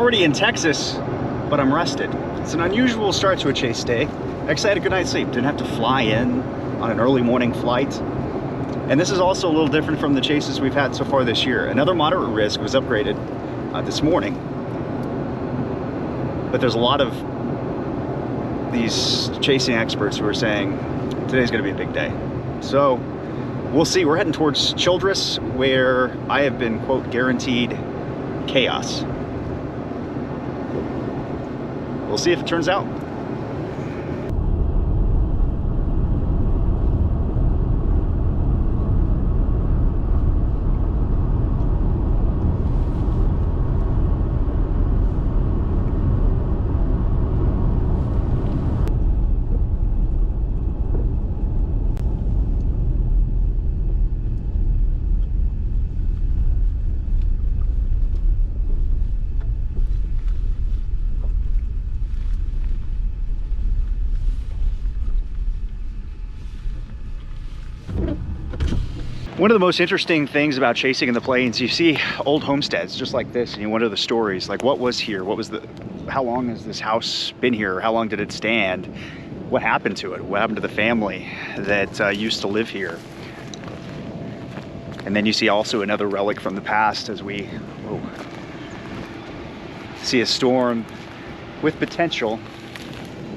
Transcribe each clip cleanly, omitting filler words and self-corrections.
already in Texas, but I'm rested. It's an unusual start to a chase day. Actually, I had a good night's sleep. Didn't have to fly in on an early morning flight. And this is also a little different from the chases we've had so far this year. Another moderate risk was upgraded this morning. But there's a lot of these chasing experts who are saying today's gonna be a big day. So we'll see. We're heading towards Childress, where I have been, quote, guaranteed chaos. We'll see if it turns out. One of the most interesting things about chasing in the plains, you see old homesteads just like this, and you wonder the stories, like what was here? How long has this house been here? How long did it stand? What happened to it? What happened to the family that used to live here? And then you see also another relic from the past as we see a storm with potential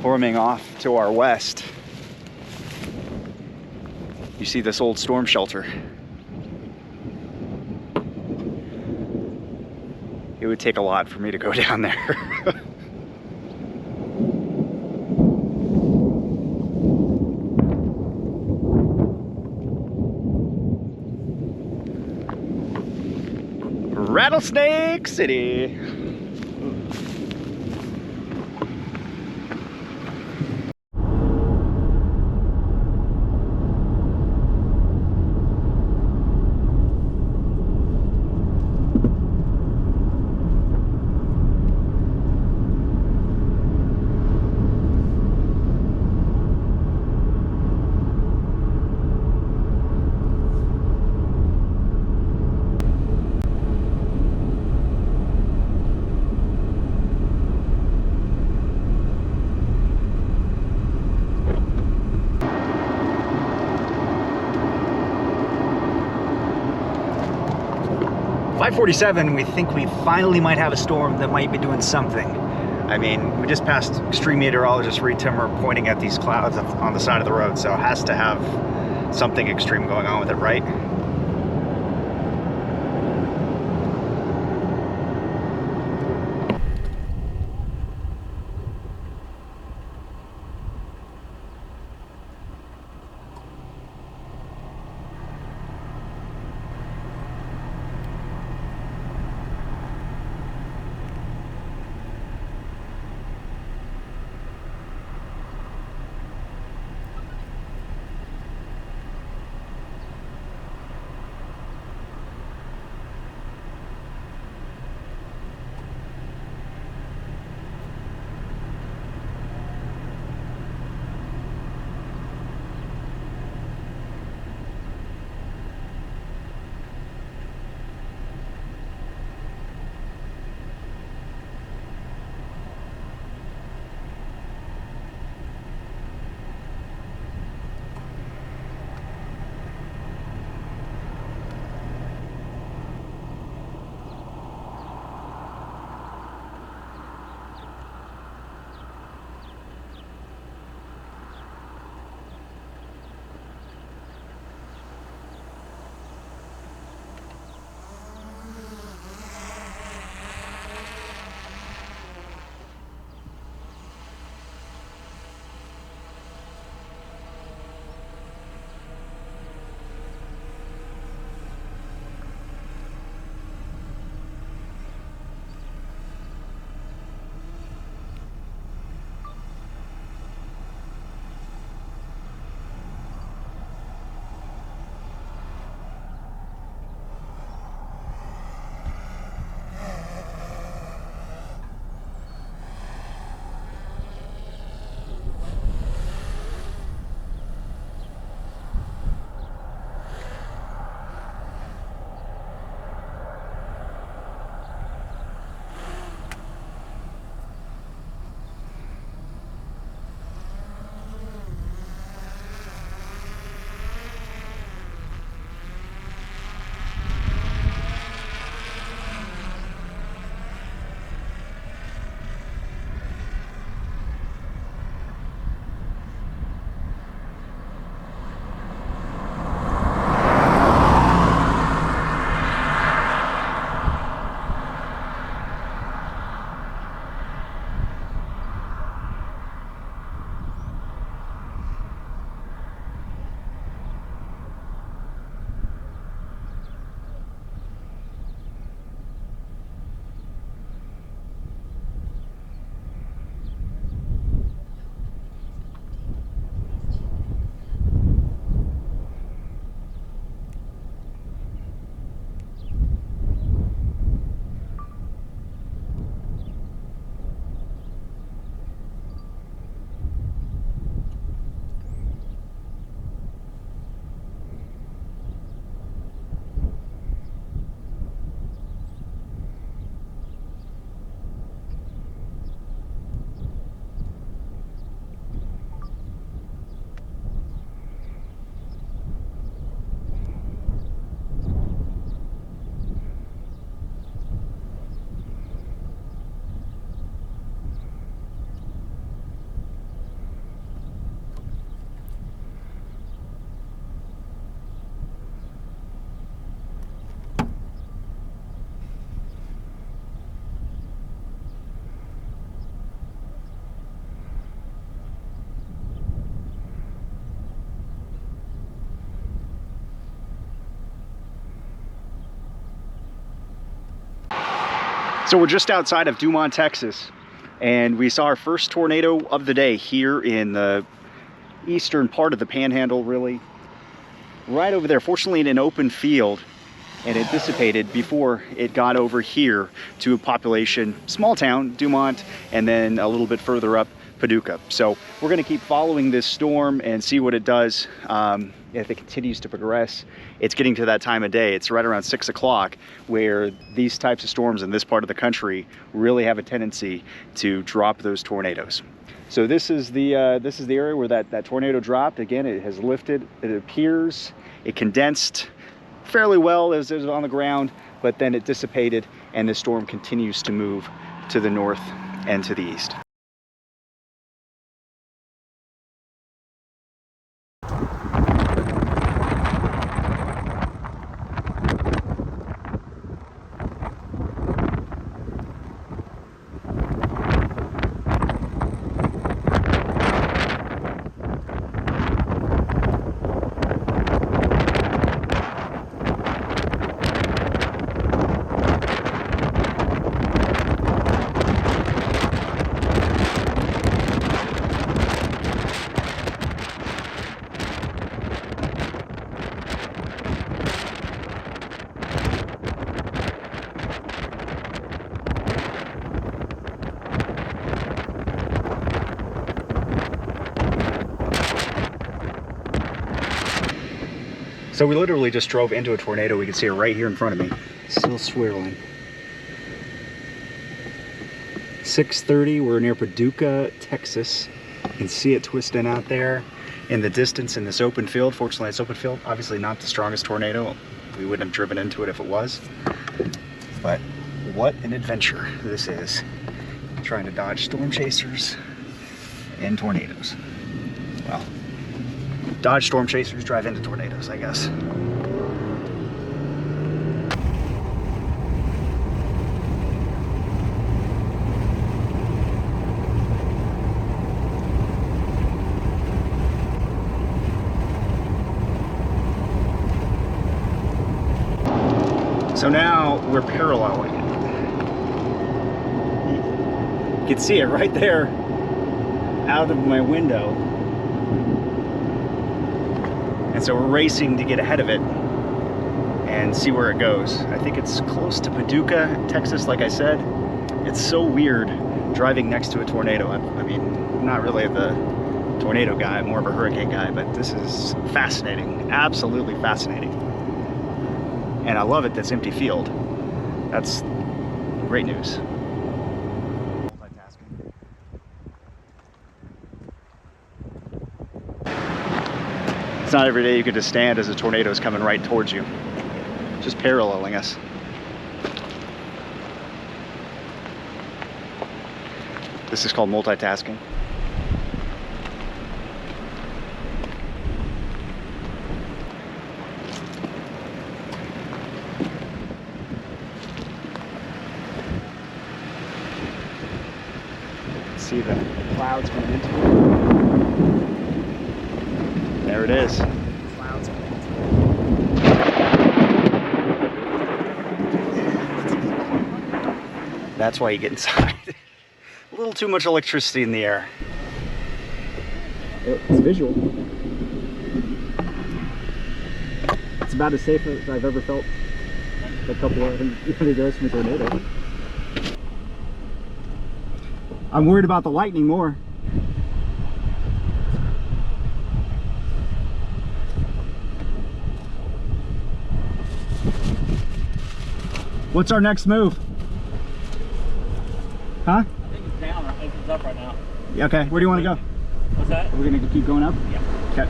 forming off to our west. You see this old storm shelter. It would take a lot for me to go down there. Rattlesnake City. 547, we think we finally might have a storm that might be doing something. I mean, we just passed extreme meteorologist Reed Timmer pointing at these clouds on the side of the road, so it has to have something extreme going on with it, right? So we're just outside of Dumont, Texas, and we saw our first tornado of the day here in the eastern part of the Panhandle, really. Right over there, fortunately in an open field, and it dissipated before it got over here to a population, small town, Dumont, and then a little bit further up, Paducah. So we're gonna keep following this storm and see what it does. If it continues to progress. It's getting to that time of day. It's right around 6 o'clock where these types of storms in this part of the country really have a tendency to drop those tornadoes. So this is the area where that tornado dropped. Again, it has lifted. It appears it condensed fairly well as it was on the ground, but then it dissipated, and the storm continues to move to the north and to the east. So we literally just drove into a tornado. We can see it right here in front of me. Still swirling. 6:30, we're near Paducah, Texas. You can see it twisting out there in the distance in this open field. Fortunately, it's open field. Obviously not the strongest tornado. We wouldn't have driven into it if it was. But what an adventure this is. Trying to dodge storm chasers and tornadoes. Well, dodge storm chasers, drive into tornadoes, I guess. So now we're paralleling it. You can see it right there out of my window. And so we're racing to get ahead of it and see where it goes. I think it's close to Paducah, Texas, like I said. It's so weird driving next to a tornado. I mean, I'm not really the tornado guy, I'm more of a hurricane guy, but this is fascinating, absolutely fascinating. And I love it, this empty field. That's great news. It's not every day you can just stand as a tornado is coming right towards you, just paralleling us. This is called multitasking. See the clouds coming into it. There it is. Clouds. That's why you get inside. A little too much electricity in the air. It's visual. It's about as safe as I've ever felt a couple of hundred yards from a tornado. I'm worried about the lightning more. What's our next move? Huh? I think it's down. I think it's up right now. Yeah, okay, where do you want to go? What's that? We're gonna keep going up? Yeah. Okay.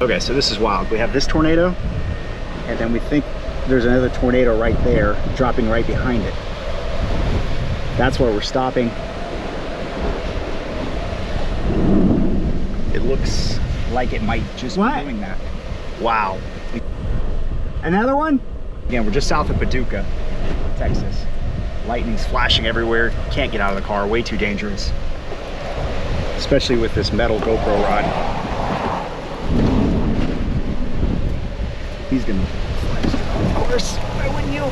Okay, so this is wild. We have this tornado, and then we think there's another tornado right there, dropping right behind it. That's where we're stopping. It looks like it might just be doing that. Wow. Another one? Again, we're just south of Paducah, Texas. Lightning's flashing everywhere. Can't get out of the car, way too dangerous. Especially with this metal GoPro rod. He's gonna slide us down, of course. Why wouldn't you?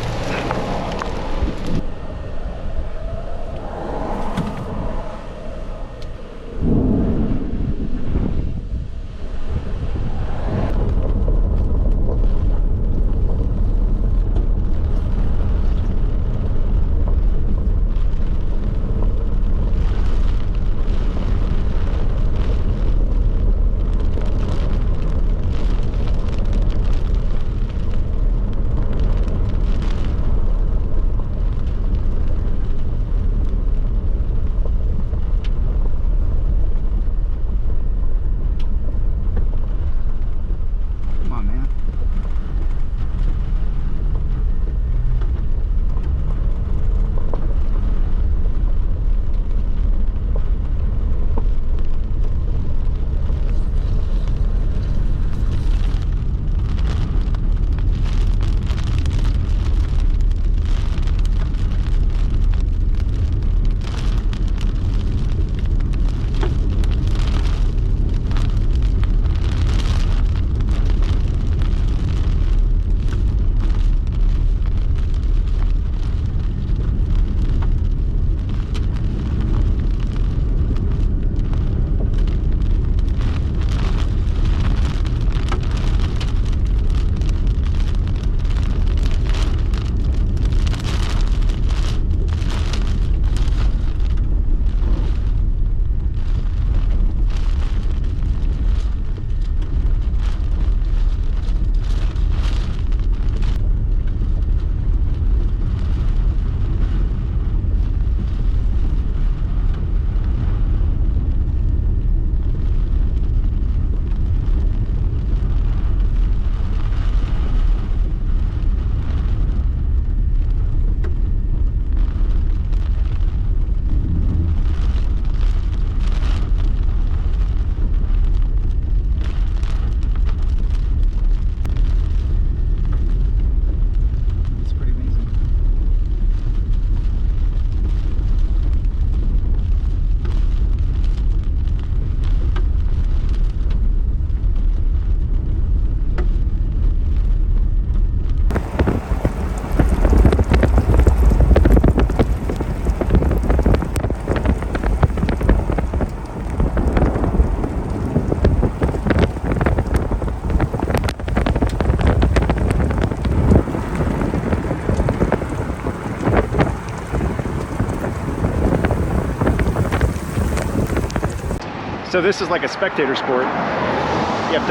So this is like a spectator sport. You have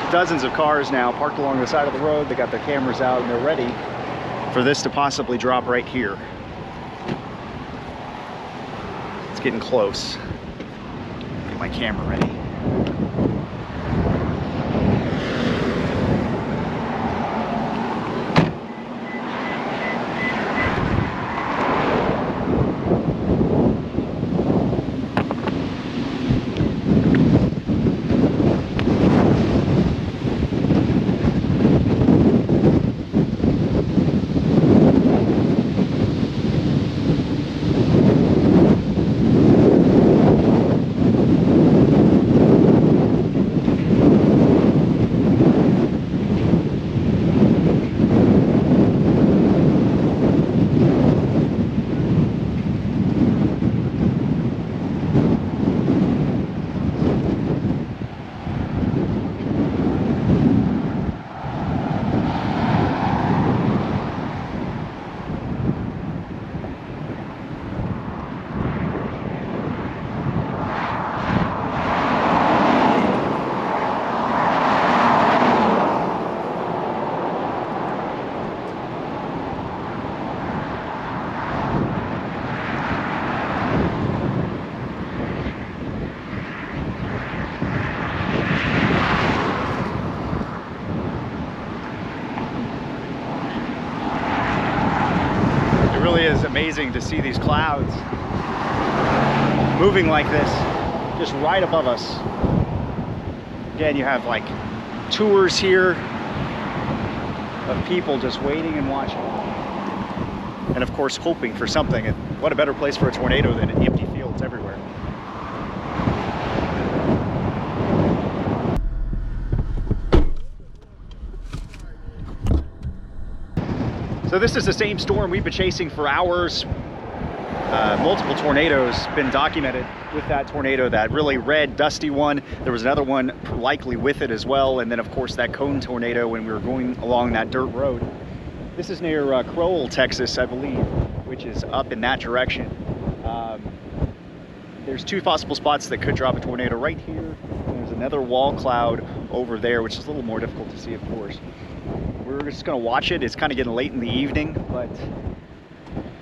dozens of cars now parked along the side of the road. They got their cameras out and they're ready for this to possibly drop right here. It's getting close. Get my camera ready. Is amazing to see these clouds moving like this just right above us. Again, you have like tours here of people just waiting and watching, and of course hoping for something. And what a better place for a tornado than empty fields everywhere. this is the same storm we've been chasing for hours. Multiple tornadoes been documented with that tornado, that really red, dusty one. There was another one likely with it as well. And then of course that cone tornado when we were going along that dirt road. This is near Crowell, Texas, I believe, which is up in that direction. There's two possible spots that could drop a tornado right here. And there's another wall cloud over there, which is a little more difficult to see, of course. We're just gonna watch it. It's kind of getting late in the evening, but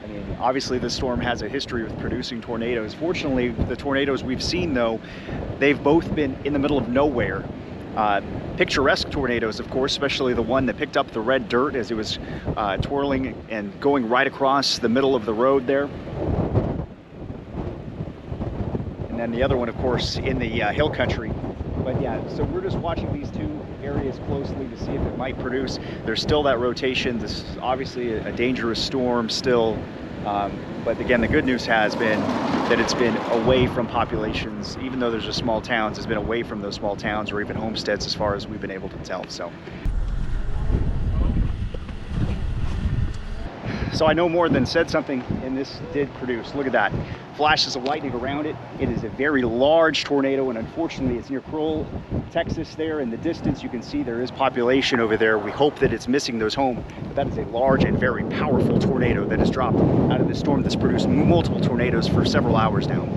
I mean, obviously this storm has a history with producing tornadoes. Fortunately, the tornadoes we've seen though, they've both been in the middle of nowhere. Picturesque tornadoes, of course, especially the one that picked up the red dirt as it was twirling and going right across the middle of the road there. And then the other one, of course, in the hill country. But yeah, so we're just watching these two areas closely to see if it might produce. There's still that rotation. This is obviously a dangerous storm still. But again, the good news has been that it's been away from populations. Even though there's just small towns, it's been away from those small towns or even homesteads as far as we've been able to tell. So I know more than said something, and this did produce. Look at that. Flashes of lightning around it. It is a very large tornado, and unfortunately it's near Crowell, Texas there. In the distance you can see there is population over there. We hope that it's missing those homes, but that is a large and very powerful tornado that has dropped out of this storm that's produced multiple tornadoes for several hours now.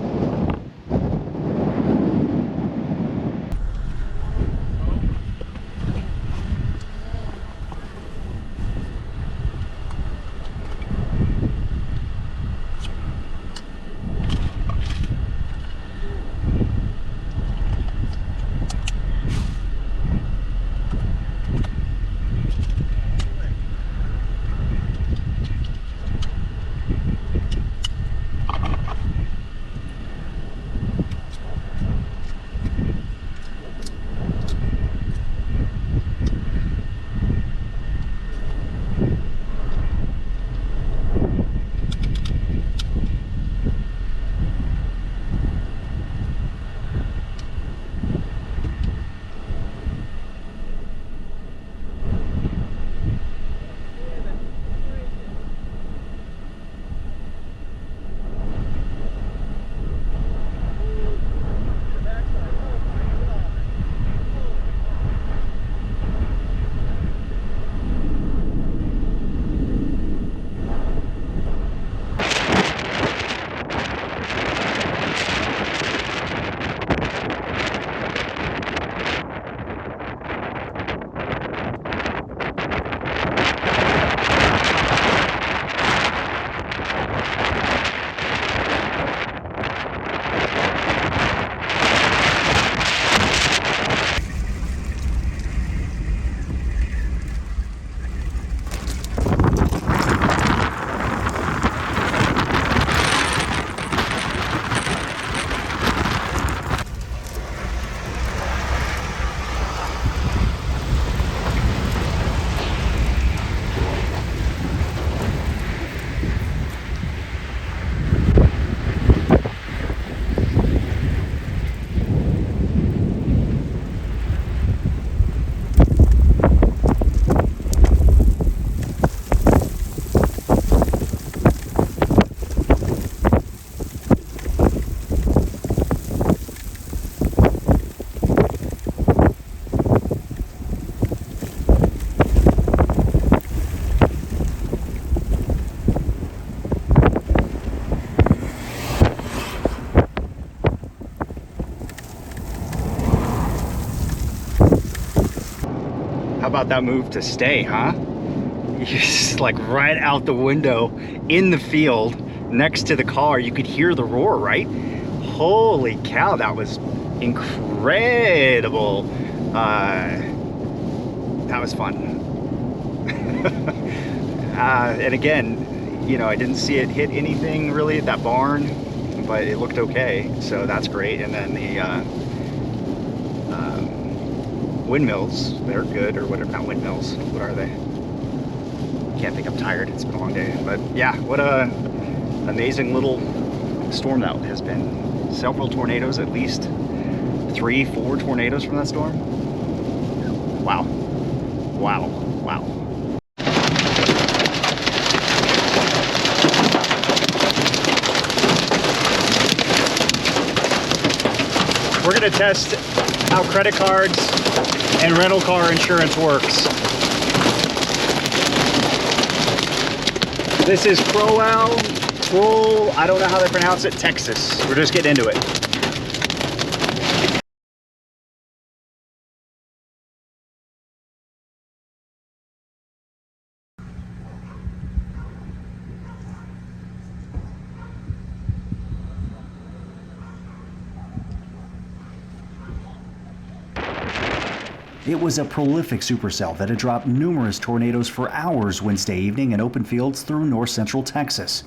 How about that move to stay, huh? Just like right out the window in the field next to the car, you could hear the roar, right? Holy cow, that was incredible. That was fun. And again, you know, I didn't see it hit anything really at that barn, but it looked okay, so that's great. And then the windmills, they're good, or whatever. Not windmills, what are they? Can't think, I'm tired, it's been a long day. But yeah, what a amazing little storm that has been. Several tornadoes, at least 3-4 tornadoes from that storm. Wow. Wow. Wow. We're gonna test how credit cards and rental car insurance works. This is Crowell, I don't know how they pronounce it, Texas. We're just getting into it. It was a prolific supercell that had dropped numerous tornadoes for hours Wednesday evening in open fields through north central Texas.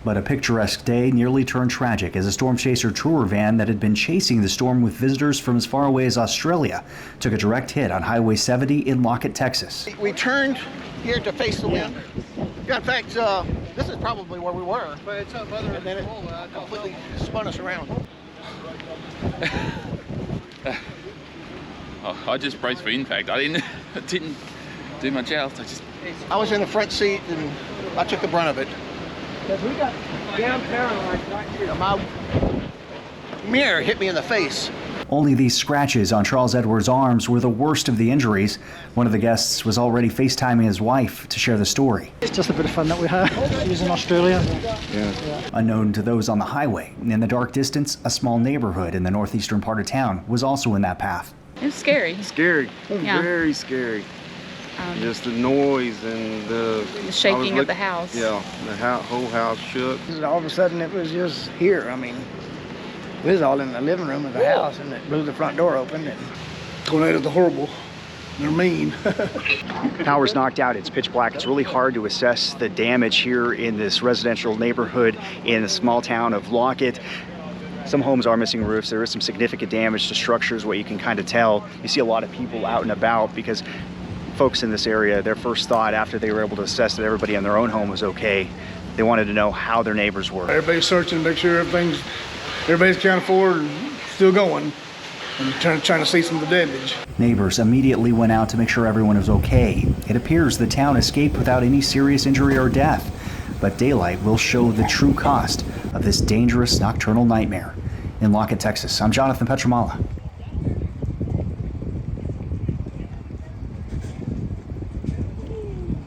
But a picturesque day nearly turned tragic as a storm chaser tour van that had been chasing the storm with visitors from as far away as Australia took a direct hit on Highway 70 in Lockett, Texas. We turned here to face the wind. Yeah, in fact, this is probably where we were. But it's up other and then it completely spun us around. I just braced for impact. I didn't do much else. I was in the front seat and I took the brunt of it. Because we got damn paralyzed right here. My mirror hit me in the face. Only these scratches on Charles Edwards' arms were the worst of the injuries. One of the guests was already FaceTiming his wife to share the story. It's just a bit of fun that we had. He was in Australia. Yeah. Unknown to those on the highway, in the dark distance, a small neighborhood in the northeastern part of town was also in that path. It was scary. Scary, Yeah. very scary. Just the noise and the shaking of the house. Yeah, the whole house shook. All of a sudden it was just here. I mean, we was all in the living room of the house and it blew the front door open. And Tornadoes are horrible. They're mean. Power's knocked out, it's pitch black. It's really hard to assess the damage here in this residential neighborhood in the small town of Lockett. Some homes are missing roofs. There is some significant damage to structures, what you can kind of tell. You see a lot of people out and about because folks in this area, their first thought after they were able to assess that everybody in their own home was okay, they wanted to know how their neighbors were. Everybody's searching to make sure everybody's accounted for and still going, and trying to see some of the damage. Neighbors immediately went out to make sure everyone was okay. It appears the town escaped without any serious injury or death, but daylight will show the true cost of this dangerous nocturnal nightmare. In Lockett, Texas, I'm Jonathan Petramala,